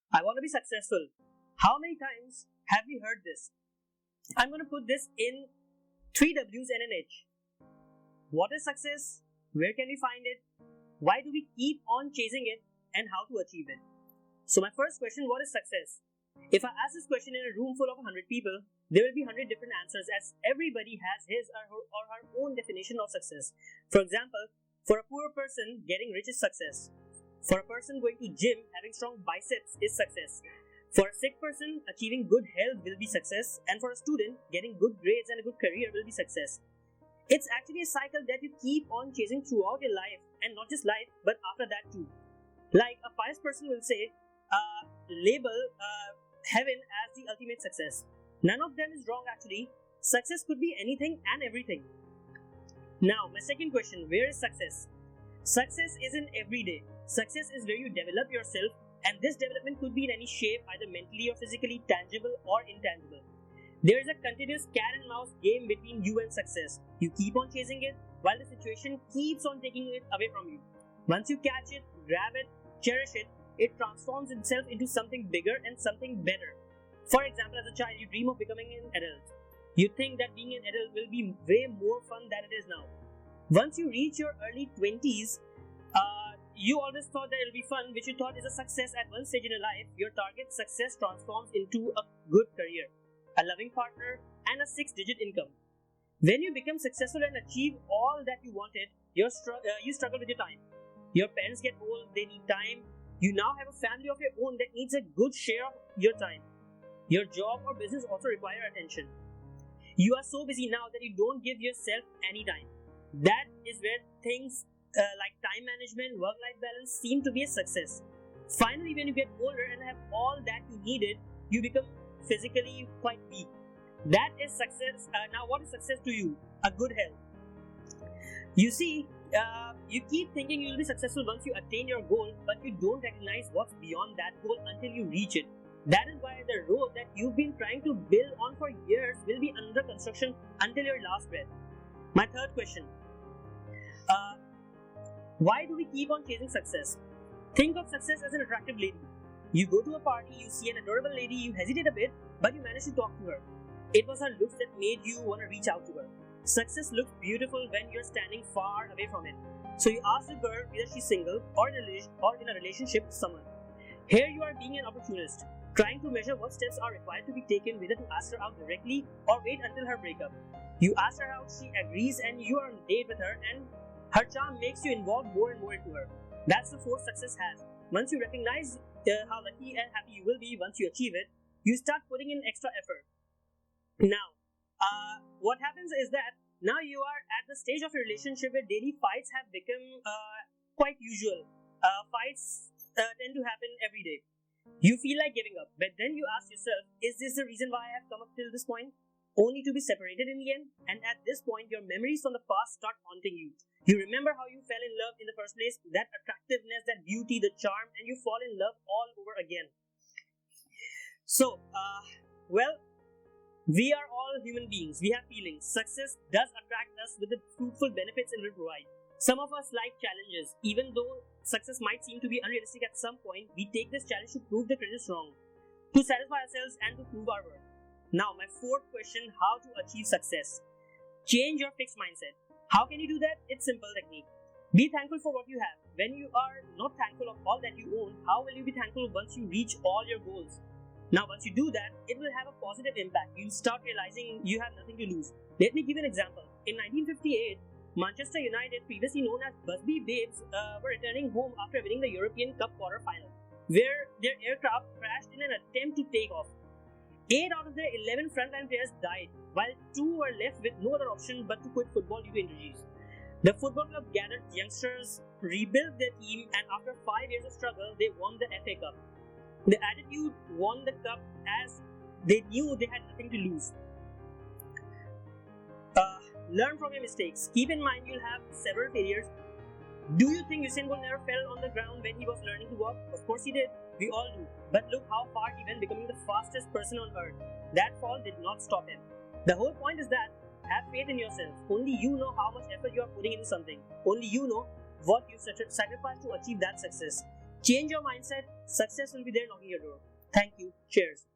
I want to be successful. How many times have we heard this? I'm going to put this in 3 W's and an H. What is success? Where can we find it? Why do we keep on chasing it? And how to achieve it? So my first question, what is success? If I ask this question in a room full of 100 people, there will be 100 different answers as everybody has his or her own definition of success. For example, for a poor person, getting rich is success. For a person going to gym, having strong biceps is success. For a sick person, achieving good health will be success. And for a student, getting good grades and a good career will be success. It's actually a cycle that you keep on chasing throughout your life, and not just life, but after that too. Like a pious person will say, label heaven as the ultimate success. None of them is wrong actually. Success could be anything and everything. Now, my second question, where is success? Success isn't every day. Success is where you develop yourself, and this development could be in any shape, either mentally or physically, tangible or intangible. There is a continuous cat and mouse game between you and success. You keep on chasing it while the situation keeps on taking it away from you. Once you catch it, grab it, cherish it, it transforms itself into something bigger and something better. For example, as a child, you dream of becoming an adult. You think that being an adult will be way more fun than it is now. Once you reach your early 20s, you always thought that it will be fun, which you thought is a success at one stage in your life. Your target success transforms into a good career, a loving partner, and a 6-digit income. When you become successful and achieve all that you wanted, you struggle with your time. Your parents get old, they need time. You now have a family of your own that needs a good share of your time. Your job or business also require attention. You are so busy now that you don't give yourself any time. That is where things like time management, work-life balance seem to be a success. Finally, when you get older and have all that you needed, you become physically quite weak. That is success. Now, what is success to you? A good health. You see, you keep thinking you'll be successful once you attain your goal, but you don't recognize what's beyond that goal until you reach it. That is why the road that you've been trying to build on for years will be under construction until your last breath. My third question. Why do we keep on chasing success? Think of success as an attractive lady. You go to a party, you see an adorable lady, you hesitate a bit, but you manage to talk to her. It was her looks that made you want to reach out to her. Success looks beautiful when you're standing far away from it. So you ask the girl whether she's single or in a relationship with someone. Here you are being an opportunist, trying to measure what steps are required to be taken, whether to ask her out directly or wait until her breakup. You ask her out, she agrees, and you are on a date with her, and her charm makes you involve more and more into her. That's the force success has. Once you recognize how lucky and happy you will be once you achieve it, you start putting in extra effort. Now, what happens is that now you are at the stage of your relationship where daily fights have become quite usual. Fights tend to happen every day. You feel like giving up, but then you ask yourself, is this the reason why I have come up till this point? Only to be separated in the end? And at this point, your memories from the past start haunting you. You remember how you fell in love in the first place, that attractiveness, that beauty, the charm, and you fall in love all over again. So, we are all human beings. We have feelings. Success does attract us with the fruitful benefits it will provide. Some of us like challenges. Even though success might seem to be unrealistic at some point, we take this challenge to prove the critics wrong, to satisfy ourselves and to prove our worth. Now, my fourth question, how to achieve success. Change your fixed mindset. How can you do that? It's simple technique. Be thankful for what you have. When you are not thankful of all that you own, how will you be thankful once you reach all your goals? Now, once you do that, it will have a positive impact. You'll start realizing you have nothing to lose. Let me give you an example. In 1958, Manchester United, previously known as Busby Babes, were returning home after winning the European Cup quarter-final, where their aircraft crashed in an attempt to take off. 8 out of their 11 frontline players died, while 2 were left with no other option but to quit football due to injuries. The football club gathered youngsters, rebuilt their team, and after 5 years of struggle, they won the FA Cup. The attitude won the cup as they knew they had nothing to lose. Learn from your mistakes. Keep in mind you'll have several failures. Do you think Usain Bolt never fell on the ground when he was learning to walk? Of course he did. We all do. But look how far he went, becoming the fastest person on earth. That fall did not stop him. The whole point is that have faith in yourself. Only you know how much effort you are putting into something. Only you know what you sacrificed to achieve that success. Change your mindset. Success will be there knocking your door. Thank you. Cheers.